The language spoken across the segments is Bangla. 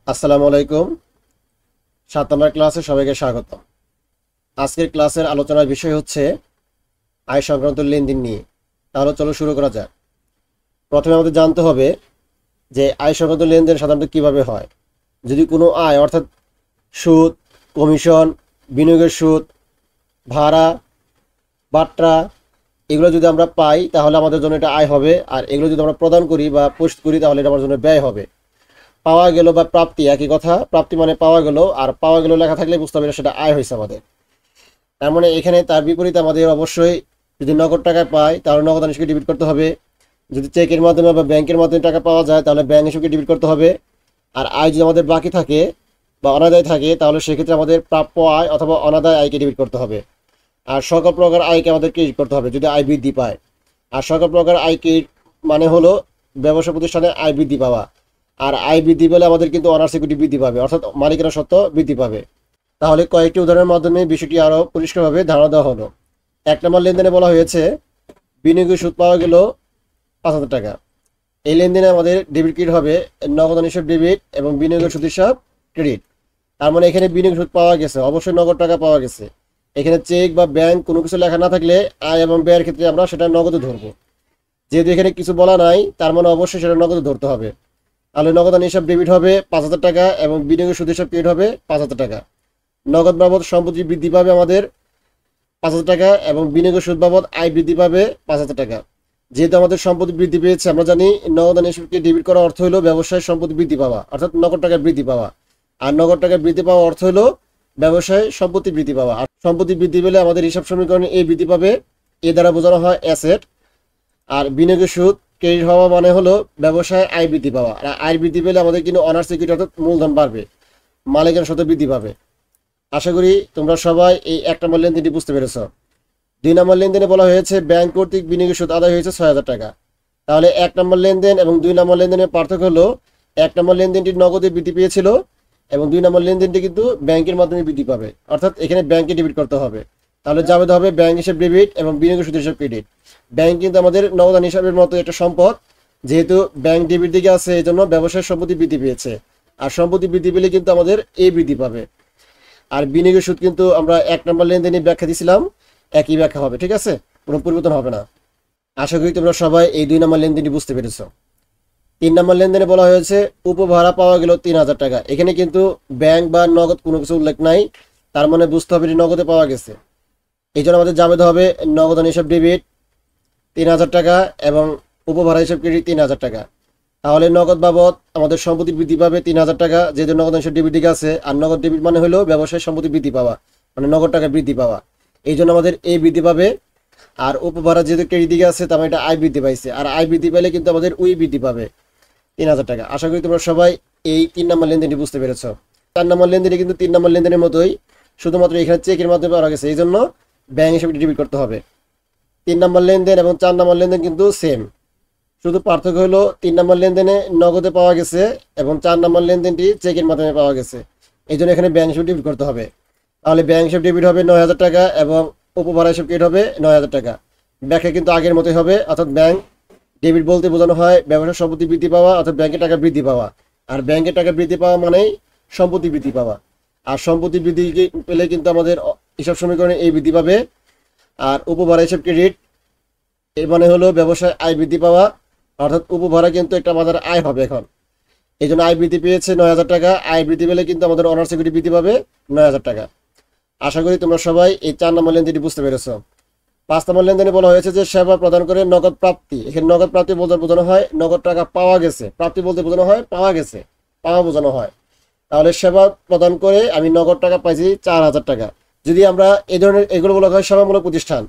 আসসালামু আলাইকুম। 7 নম্বর ক্লাসে সবাইকে স্বাগত। আজকের ক্লাসের আলোচনার বিষয় হচ্ছে আয় সংক্রান্ত লেনদেন নিয়ে। তাহলে চলো শুরু করা যাক। প্রথমে আমাদের জানতে হবে যে আয় সংক্রান্ত লেনদেন সাধারণত কিভাবে হয়। যদি কোনো আয় অর্থাৎ সুদ, কমিশন, বিনিয়োগের সুদ, ভাড়া, বাট্টা এগুলো যদি আমরা পাই তাহলে আমাদের জন্য এটা আয় হবে, আর এগুলো যদি আমরা প্রদান করি বা পোস্ট করি তাহলে এটা আমার জন্য ব্যয় হবে। পাওয়া গেল বা প্রাপ্তি একই কথা, প্রাপ্তি মানে পাওয়া গেল, আর পাওয়া গেল লেখা থাকলে বুঝতে হবে সেটা আয় হয়েছে আমাদের। তার মানে এখানে তার বিপরীতে আমাদের অবশ্যই যদি নগদ টাকা পাই তাহলে নগদ হিসেবে ডেবিট করতে হবে। যদি চেকের মাধ্যমে বা ব্যাংকের মাধ্যমে টাকা পাওয়া যায় তাহলে ব্যাংক হিসেবে ডেবিট করতে হবে। আর আয় যদি আমাদের বাকি থাকে বা অনাদায় থাকে তাহলে সেক্ষেত্রে আমাদের প্রাপ্য আয় অথবা অনাদায় আয়কে ডেবিট করতে হবে। আর সকল প্রকার আয়কে আমাদের ক্রেডিট করতে হবে যদি আয় বৃদ্ধি পায়। আর সকল প্রকার আয় ক্রেডিট মানে হলো ব্যবসা প্রতিষ্ঠানে আয় বৃদ্ধি পাওয়া। আর আয় বৃদ্ধি পেলে আমাদের কিন্তু অনার্স ইকুইটি বৃদ্ধি পাবে, অর্থাৎ মালিকানা সত্ত্ব বৃদ্ধি পাবে। তাহলে কয়েকটি উদাহরণের মাধ্যমে বিষয়টি আরও পরিষ্কারভাবে ধারণা দেওয়া হলো। 1 নম্বর লেনদেনে বলা হয়েছে বিনিয়োগের সুদ পাওয়া গেল 5,000 টাকা। এই লেনদেনে আমাদের ডেবিট ক্রেডিট হবে, নগদ হিসাব ডেবিট এবং বিনিয়োগের সুদ হিসাব ক্রেডিট। তার মানে এখানে বিনিয়োগ সুদ পাওয়া গেছে, অবশ্যই নগদ টাকা পাওয়া গেছে। এখানে চেক বা ব্যাংক কোনো কিছু লেখা না থাকলে আয় এবং ব্যয়ের ক্ষেত্রে আমরা সেটা নগদে ধরবো। যেহেতু এখানে কিছু বলা নাই তার মানে অবশ্যই সেটা নগদে ধরতে হবে। তাহলে নগদান হিসাব ডেবিট হবে 5,000 টাকা এবং বিনিয়োগের সুদ হিসাব ক্রেডিট হবে 5,000 টাকা। নগদ বাবদ সম্পত্তি বৃদ্ধি পাবে আমাদের 5,000 টাকা এবং বিনিয়োগের সুদ বাবদ আয় বৃদ্ধি পাবে 5,000 টাকা। যেহেতু আমাদের সম্পত্তি বৃদ্ধি পেয়েছে, আমরা জানি নগদান হিসাবকে ডেবিট করার অর্থ হলো ব্যবসায় সম্পত্তি বৃদ্ধি পাওয়া, অর্থাৎ নগদ টাকা বৃদ্ধি পাওয়া। আর নগদ টাকা বৃদ্ধি পাওয়া অর্থ হলো ব্যবসায় সম্পত্তি বৃদ্ধি পাওয়া। আর সম্পত্তি বৃদ্ধি পেলে আমাদের হিসাব সমীকরণে এ বৃদ্ধি পাবে, এ দ্বারা বোঝানো হয় অ্যাসেট। আর বিনিয়োগের সুদ ক্রেডিট হওয়া মানে হলো ব্যবসায় আয় বৃদ্ধি পাওয়া। আর আয় বৃদ্ধি পেলে আমাদের কিন্তু অনার্স ইকুইটি অর্থাৎ মূলধন বাড়বে, মালিকানা সত্ত্ব বৃদ্ধি পাবে। আশা করি তোমরা সবাই এই 1 নম্বর লেনদেনটি বুঝতে পেরেছ। 2 নম্বর লেনদেনে বলা হয়েছে ব্যাংক কর্তৃক বিনিয়োগের সুদ আদায় হয়েছে 6,000 টাকা। তাহলে 1 নম্বর লেনদেন এবং 2 নম্বর লেনদেনের পার্থক্য হলো 1 নম্বর লেনদেনটি নগদে বৃদ্ধি পেয়েছিল এবং 2 নম্বর লেনদেনটি কিন্তু ব্যাংকের মাধ্যমে বৃদ্ধি পাবে, অর্থাৎ এখানে ব্যাংকে ডেবিট করতে হবে। তাহলে যাবে হবে ব্যাংক হিসাব ডেবিট এবং বিনিয়োগের সুদ হিসাব ক্রেডিট। ব্যাংক কিন্তু আমাদের নগদান হিসাবের মতো একটা সম্পদ, যেহেতু ব্যাংক ডেবিট দিকে আছে এই জন্য ব্যবসায় সম্পত্তি বৃদ্ধি পেয়েছে। আর সম্পত্তি বৃদ্ধি পেলে কিন্তু আমাদের এই বৃদ্ধি পাবে। আর বিনিয়োগের সুদ কিন্তু আমরা 1 নম্বর লেনদেনে ব্যাখ্যা দিয়েছিলাম, একই ব্যাখ্যা হবে, ঠিক আছে, কোনো পরিবর্তন হবে না। আশা করি তোমরা সবাই এই 2 নম্বর লেনদেনটি বুঝতে পেরেছ। 3 নম্বর লেনদেনে বলা হয়েছে উপভাড়া পাওয়া গেল 3,000 টাকা। এখানে কিন্তু ব্যাংক বা নগদ কোনো কিছু উল্লেখ নাই, তার মানে বুঝতে হবে নগদে পাওয়া গেছে। এই জন্য আমাদের যাবে হবে নগদান হিসাব ডেবিট 3,000 টাকা এবং উপভাড়া হিসাব ক্রেডিট 3,000 টাকা। তাহলে নগদ বাবদ আমাদের সম্পত্তি বৃদ্ধি পাবে 3,000 টাকা, যেহেতু নগদ হিসাব ডেবিট দিকে আছে। আর নগদ ডেবিট মানে হলো ব্যবসায় সম্পত্তি বৃদ্ধি পাওয়া, মানে নগদ টাকা বৃদ্ধি পাওয়া। এই জন্য আমাদের এই বৃদ্ধি পাবে। আর উপভাড়া যেহেতু ক্রেডিট দিকে আছে তার মানে এটা আয় বৃদ্ধি পাইছে, আর আয় বৃদ্ধি পেলে কিন্তু আমাদের উই বৃদ্ধি পাবে 3,000 টাকা। আশা করি তোমরা সবাই এই 3 নম্বর লেনদেনটি বুঝতে পেরেছ। 4 নম্বর লেনদেনে কিন্তু 3 নম্বর লেনদেনের মতোই, শুধুমাত্র এখানে চেকের মাধ্যমে পাওয়া গেছে, এই জন্য ব্যাংক হিসেবে ডেবিট করতে হবে। 3 নম্বর লেনদেন এবং 4 নম্বর লেনদেন কিন্তু সেম, শুধু পার্থক্য হলো 3 নম্বর লেনদেনে নগদে পাওয়া গেছে এবং 4 নম্বর লেনদেনটি চেকের মাধ্যমে পাওয়া গেছে। এই জন্য এখানে ব্যাংক হিসেবে ডেবিট করতে হবে। তাহলে ব্যাংক হিসেবে ডেবিট হবে 9,000 টাকা এবং উপভাড়া হিসেবে ক্রেডিট হবে 9,000 টাকা। ব্যাখ্যা কিন্তু আগের মতোই হবে, অর্থাৎ ব্যাংক ডেবিট বলতে বোঝানো হয় ব্যবসার সম্পত্তি বৃদ্ধি পাওয়া, অর্থাৎ ব্যাংকের টাকা বৃদ্ধি পাওয়া। আর ব্যাংকের টাকা বৃদ্ধি পাওয়া মানেই সম্পত্তি বৃদ্ধি পাওয়া। আর সম্পত্তি বৃদ্ধি পেলে কিন্তু আমাদের হিসাব সমীকরণে এই বৃদ্ধি পাবে। আর উপভাড়া হিসাব ক্রেডিট এর মানে হলো ব্যবসায় আয় বৃদ্ধি পাওয়া, অর্থাৎ উপভাড়া কিন্তু একটা আমাদের আয় হবে এখন। এই জন্য আয় বৃদ্ধি পেয়েছে 9,000 টাকা, আয় বৃদ্ধি পেলে কিন্তু আমাদের অনার্স ইকুইটি বৃদ্ধি পাবে 9,000 টাকা। আশা করি তোমরা সবাই এই 4 নম্বর লেনদেনটি বুঝতে পেরেছ। 5 নম্বর লেনদেনে বলা হয়েছে যে সেবা প্রদান করে নগদ প্রাপ্তি। এখানে নগদ প্রাপ্তি বলতে বোঝানো হয় নগদ টাকা পাওয়া গেছে, প্রাপ্তি বলতে বোঝানো হয় পাওয়া গেছে, পাওয়া বোঝানো হয়। তাহলে সেবা প্রদান করে আমি নগদ টাকা পাইছি 4,000 টাকা। যদি আমরা এই ধরনের এগুলো বলা হয় সেবামূলক প্রতিষ্ঠান,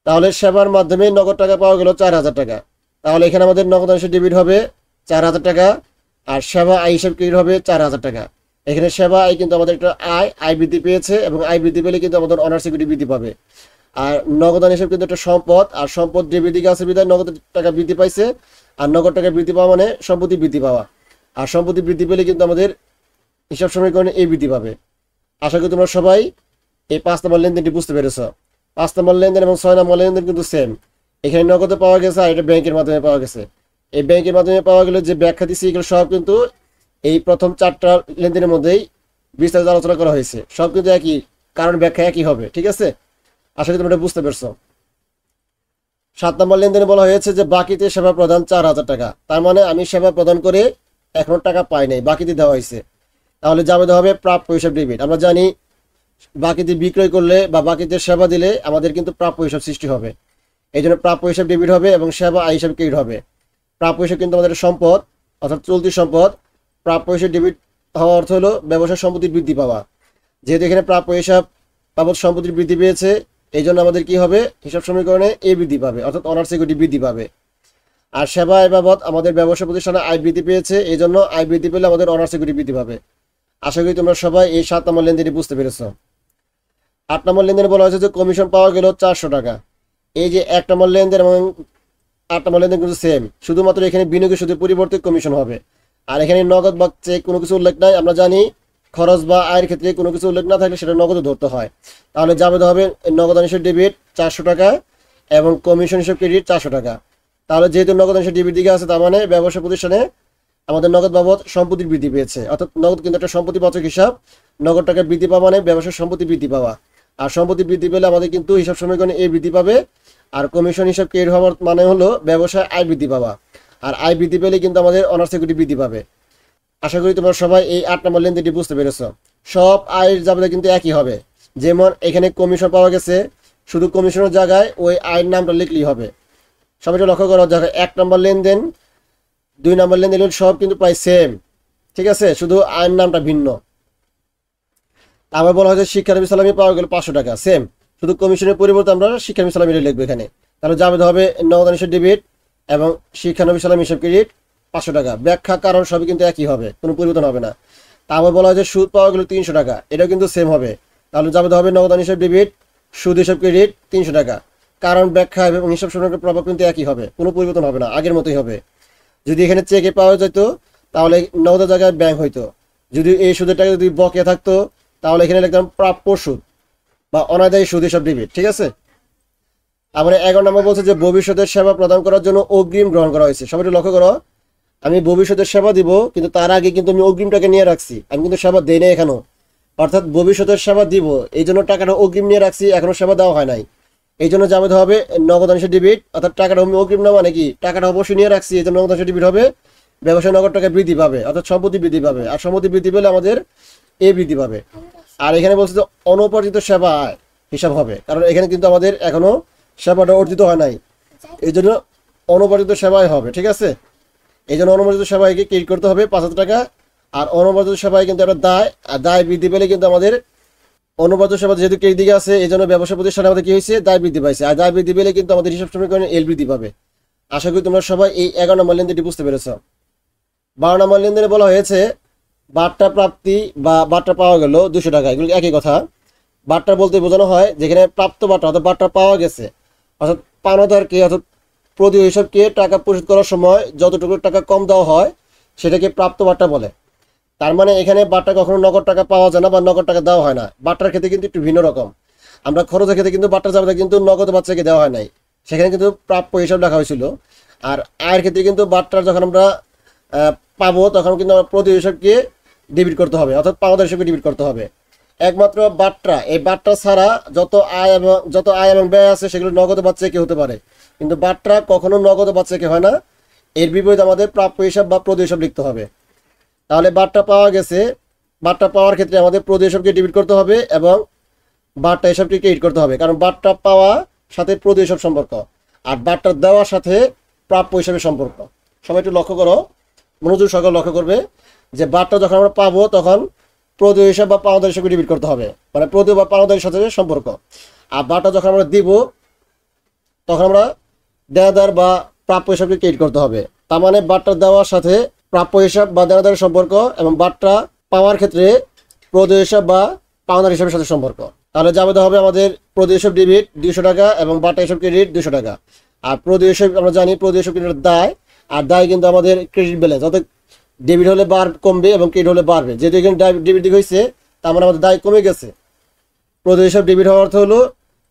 তাহলে সেবার মাধ্যমে নগদ টাকা পাওয়া গেল 4,000 টাকা। তাহলে এখানে আমাদের নগদ অংশে ডেবিট হবে 4,000 টাকা আর সেবা আয় হিসাব ক্রেডিট হবে 4,000 টাকা। এখানে সেবা আয় কিন্তু আমাদের একটা আয় বৃদ্ধি পেয়েছে এবং আয় বৃদ্ধি পেলে কিন্তু আমাদের অনার্স ইকুইটি বৃদ্ধি পাবে। আর নগদান হিসাব কিন্তু একটা সম্পদ, আর সম্পদ ডেবিট দিকে আছে বিধায় নগদ টাকা বৃদ্ধি পাইছে। আর নগদ টাকা বৃদ্ধি পাওয়া মানে সম্পত্তি বৃদ্ধি পাওয়া, আর সম্পত্তি বৃদ্ধি পেলে কিন্তু আমাদের হিসাব সমীকরণে এই বৃদ্ধি পাবে। আশা করি তোমরা সবাই এই 5 নম্বর লেনদেনটি বুঝতে পেরেছ। 5 নম্বর লেনদেন এবং 6 নম্বর লেনদেন কিন্তু সেম, এখানে নগদে পাওয়া গেছে আর এটা ব্যাংকের মাধ্যমে পাওয়া গেছে। এই ব্যাংকের মাধ্যমে পাওয়া গেলে যে ব্যাখ্যা দিচ্ছি এগুলো সব কিন্তু এই প্রথম 4টা লেনদেনের মধ্যেই বিস্তারিত আলোচনা করা হয়েছে। সব কিন্তু একই, কারণ ব্যাখ্যা একই হবে। ঠিক আছে, আশা করি তোমরা এটা বুঝতে পারছো। 7 নম্বর লেনদেনে বলা হয়েছে যে বাকিতে সেবা প্রদান 4,000 টাকা। তার মানে আমি সেবা প্রদান করে এখনো টাকা পাই নাই, বাকিতে দেওয়া হয়েছে। তাহলে যাবে হবে প্রাপ্য হিসাব ডেবিট। আমরা জানি বাকিতে বিক্রয় করলে বা বাকিতে সেবা দিলে আমাদের কিন্তু প্রাপ্য হিসাব সৃষ্টি হবে। এই জন্য প্রাপ্য হিসাব ডেবিট হবে এবং সেবা আয় হিসাব ক্রেডিট হবে। প্রাপ্য হিসাব কিন্তু আমাদের সম্পদ, অর্থাৎ চলতি সম্পদ। প্রাপ্য হিসাব ডেবিট হওয়ার অর্থ হলো ব্যবসার সম্পত্তির বৃদ্ধি পাওয়া। যেহেতু এখানে প্রাপ্য হিসাব বাবদ সম্পত্তির বৃদ্ধি পেয়েছে, এই জন্য আমাদের কি হবে, হিসাব সমীকরণে এ বৃদ্ধি পাবে, অর্থাৎ অনার্স ইকুইটি বৃদ্ধি পাবে। আর সেবা আয় বাবদ আমাদের ব্যবসা প্রতিষ্ঠানে আয় বৃদ্ধি পেয়েছে, এই জন্য আয় বৃদ্ধি পেলে আমাদের অনার্স ইকুইটি বৃদ্ধি পাবে। আশা করি তোমরা সবাই এই 7 নম্বর লেনদেনটি বুঝতে পেরেছো। 8 নম্বর লেনদেনে বলা হয়েছে যে কমিশন পাওয়া গেল 400 টাকা। এই যে 1 নম্বর লেনদেন এবং 8 নম্বর লেনদেন কিন্তু সেম, শুধুমাত্র এখানে বিনিয়োগের সুদের পরিবর্তে কমিশন হবে। আর এখানে নগদ বা চেক কোনো কিছু উল্লেখ নাই। আমরা জানি খরচ বা আয়ের ক্ষেত্রে কোনো কিছু উল্লেখ না থাকলে সেটা নগদে ধরতে হয়। তাহলে যাবে হবে নগদ হিসেবে ডেবিট 400 টাকা এবং কমিশন হিসেবে ক্রেডিট 400 টাকা। তাহলে যেহেতু নগদ হিসেবে ডেবিট দিকে আছে, তার মানে ব্যবসা প্রতিষ্ঠানে আমাদের নগদ বাবদ সম্পত্তির বৃদ্ধি পেয়েছে, অর্থাৎ নগদ কিন্তু একটা সম্পত্তিবাচক হিসাব। নগদ টাকা বৃদ্ধি পাওয়া মানে ব্যবসার সম্পত্তি বৃদ্ধি পাওয়া, আর সম্পত্তি বৃদ্ধি পেলে আমাদের কিন্তু হিসাব সমীকরণে এ বৃদ্ধি পাবে। আর কমিশন হিসাব ক্রেডিট হওয়ার মানে হলো ব্যবসায় আয় বৃদ্ধি পাওয়া, আর আয় বৃদ্ধি পেলে কিন্তু আমাদের অনার্স ইকুইটি বৃদ্ধি পাবে। আশা করি তোমরা সবাই এই 8 নম্বর লেনদেনটি বুঝতে পেরেছো। সব আয়ের জাবেদা কিন্তু একই হবে। যেমন এখানে কমিশন পাওয়া গেছে, শুধু কমিশনের জায়গায় ওই আয়ের নামটা লিখলেই হবে। সবাই লক্ষ্য করো, দেখো 1 নম্বর লেনদেন 2 নম্বর লেনদেন সব কিন্তু প্রায় সেম। ঠিক আছে, শুধু আয়ের নামটা ভিন্ন। আবার বলা হয়েছে শিক্ষানবী সালামি পাওয়া গেল 500 টাকা, সেম, শুধু কমিশনের পরিবর্তে আমরা শিক্ষানবী সালামি লিখবো এখানে। তাহলে যাবে হবে নগদ হিসেব ডেবিট এবং শিক্ষানবী সালামি হিসেব ক্রেডিট 500 টাকা। ব্যাখ্যা কারণ সবই কিন্তু একই হবে, কোনো পরিবর্তন হবে না। তারপর বলা হয়েছে সুদ পাওয়া গেল 300 টাকা, এটাও কিন্তু সেম হবে। তাহলে যাবে হবে নগদ হিসেব ডেবিট, সুদ হিসেব ক্রেডিট 300 টাকা। কারণ ব্যাখ্যা এবং হিসাব সমীকরণের প্রভাব কিন্তু একই হবে, কোনো পরিবর্তন হবে না, আগের মতোই হবে। যদি এখানে চেকে পাওয়া যেত তাহলে নগদের জায়গায় ব্যাংক হইতো। যদি এই সুদের টাকা যদি বকেয়া থাকতো তাহলে এখানে লিখতাম প্রাপ্য সুদ বা অনাদায়ী সুদ হিসাব ডেবিট। ঠিক আছে। আবার 11 নম্বর বলছে যে ভবিষ্যতের সেবা প্রদান করার জন্য অগ্রিম গ্রহণ করা হয়েছে। সবাই লক্ষ্য করো, আমি ভবিষ্যতের সেবা দিব, কিন্তু তার আগে কিন্তু আমি অগ্রিমটাকে নিয়ে রাখছি, আমি কিন্তু সেবা দেই নাই এখনো। অর্থাৎ ভবিষ্যতের সেবা দিব, এই জন্য টাকাটা অগ্রিম নিয়ে রাখছি, এখনো সেবা দেওয়া হয় নাই। এই জন্য যাবে হবে নগদ অংশ ডেবিট, অর্থাৎ টাকাটা আমি অগ্রিম না মানে কি টাকাটা অবশ্যই নিয়ে রাখছি, এই জন্য নগদ অংশ ডেবিট হবে। ব্যবসায় নগদ টাকা বৃদ্ধি পাবে, অর্থাৎ সম্পত্তি বৃদ্ধি পাবে, আর সম্পত্তি বৃদ্ধি পেলে আমাদের এ বৃদ্ধি পাবে। আর এখানে বলছে যে অনুপার্জিত সেবা হিসাব হবে, কারণ এখানে কিন্তু আমাদের এখনো সেবাটা অর্জিত হয় নাই, এই জন্য অনুপার্জিত সেবাই হবে। ঠিক আছে, এই জন্য অনুপার্জিত সেবাইকে ক্রেডিট করতে হবে 5,000 টাকা। আর অনুপার্জিত সেবাই কিন্তু একটা দায়, আর দায় বৃদ্ধি পেলে কিন্তু আমাদের অনুপার্জিত সেবা যেহেতু ক্রেডিট দিকে আছে, এই জন্য ব্যবসা প্রতিষ্ঠানে আমাদের কি হয়েছে, দায় বৃদ্ধি পাইছে। আর দায় বৃদ্ধি পেলে কিন্তু আমাদের হিসাব সমীকরণে এল বৃদ্ধি পাবে। আশা করি তোমরা সবাই এই 11 নম্বর লেনদেনটি বুঝতে পেরেছ। 12 নম্বর লেনদেনে বলা হয়েছে বার্তা প্রাপ্তি বা বার্তা পাওয়া গেল 200 টাকা। এগুলো একই কথা। বার্তা বলতে বোঝানো হয় যেখানে প্রাপ্ত বার্তা অর্থাৎ বার্তা পাওয়া গেছে, অর্থাৎ পাওনাদারকে অর্থাৎ প্রতি হিসাবকে টাকা পরিশোধ করার সময় যতটুকু টাকা কম দেওয়া হয় সেটাকে প্রাপ্ত বার্তা বলে। তার মানে এখানে বার্তা কখনো নগদ টাকা পাওয়া যায় না বা নগদ টাকা দেওয়া হয় না। বার্তার ক্ষেত্রে কিন্তু একটু ভিন্ন রকম। আমরা খরচের ক্ষেত্রে কিন্তু বার্তা জাবেদা কিন্তু নগদ বাচ্চাকে দেওয়া হয় নাই, সেখানে কিন্তু প্রাপ্য হিসাব লেখা হয়েছিল। আর আয়ের ক্ষেত্রে কিন্তু বার্তার যখন আমরা পাবো তখন কিন্তু আমরা প্রতি হিসাবকে ডেবিট করতে হবে, অর্থাৎ পাওনাদার হিসাবে ডেবিট করতে হবে। একমাত্র বার্তা, এই বার্তা ছাড়া যত আয় এবং ব্যয় আছে সেগুলো নগদ বাচ্চাকে হতে পারে, কিন্তু বার্তা কখনো নগদ বাচ্চাকে হয় না। এর বিপরীতে আমাদের প্রাপ্য হিসাব বা প্রতি হিসাব লিখতে হবে। তাহলে বার্তা পাওয়া গেছে, বার্তা পাওয়ার ক্ষেত্রে আমাদের প্রতি হিসাবকে ডেবিট করতে হবে এবং বার্তা হিসাবকে ক্রেডিট করতে হবে, কারণ বার্তা পাওয়া সাথে প্রতি হিসাব সম্পর্ক, আর বার্তা দেওয়ার সাথে প্রাপ্য হিসাবের সম্পর্ক। সবাই একটু লক্ষ্য করো, মনোযোগ সহকারে লক্ষ্য করবে যে বার্তা যখন আমরা পাবো তখন প্রতি হিসাব বা পাওনাদার হিসাবে ডেবিট করতে হবে, মানে প্রতি বা পাওনাদারের সাথে সম্পর্ক। আর বার্তা যখন আমরা দিব তখন আমরা দেনাদার বা প্রাপ্য হিসাবকে ক্রেডিট করতে হবে। তার মানে বার্তা দেওয়ার সাথে প্রাপ্য হিসাব বা দেনাদারের সম্পর্ক এবং বার্তা পাওয়ার ক্ষেত্রে প্রতি হিসাব বা পাওনাদার হিসাবের সাথে সম্পর্ক। তাহলে যাবে হবে আমাদের প্রতি হিসাব ডেবিট 200 টাকা এবং বার্তা হিসাব ক্রেডিট 200 টাকা। আর প্রতি হিসাব আমরা জানি প্রতি হিসাব ক্রেডিটের দায়, আর দায় কিন্তু আমাদের ক্রেডিট ব্যালেন্স, অর্থাৎ ডেবিট হলে কমবে এবং ক্রেডিট হলে বাড়বে। যেহেতু এখানে ডেবিট দিক হয়েছে তার মানে আমাদের দায় কমে গেছে। প্রতি হিসাব ডেবিট হওয়ার অর্থ হলো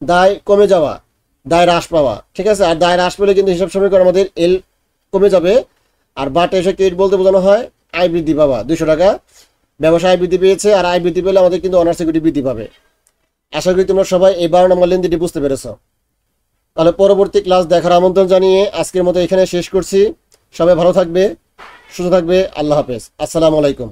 দায় কমে যাওয়া, দায় হ্রাস পাওয়া। ঠিক আছে, আর দায় হ্রাস পেলে কিন্তু হিসাব সমীকরণ আমাদের এল কমে যাবে। আর বার্তা হিসাব ক্রেডিট বলতে বোঝানো হয় আয় বৃদ্ধি পাবা, 200 টাকা ব্যবসা আয় বৃদ্ধি পেয়েছে। আর আয় বৃদ্ধি পেলে আমাদের কিন্তু অনার্স ইকুইটি বৃদ্ধি পাবে। আশা করি তোমরা সবাই এই 12 নম্বর লেনদেনটি বুঝতে পেরেছ। তাহলে পরবর্তী ক্লাস দেখার আমন্ত্রণ জানিয়ে আজকের মতো এখানে শেষ করছি। সবাই ভালো থাকবে, সুস্থ থাকবে। আল্লাহ হাফেজ। আসসালামু আলাইকুম।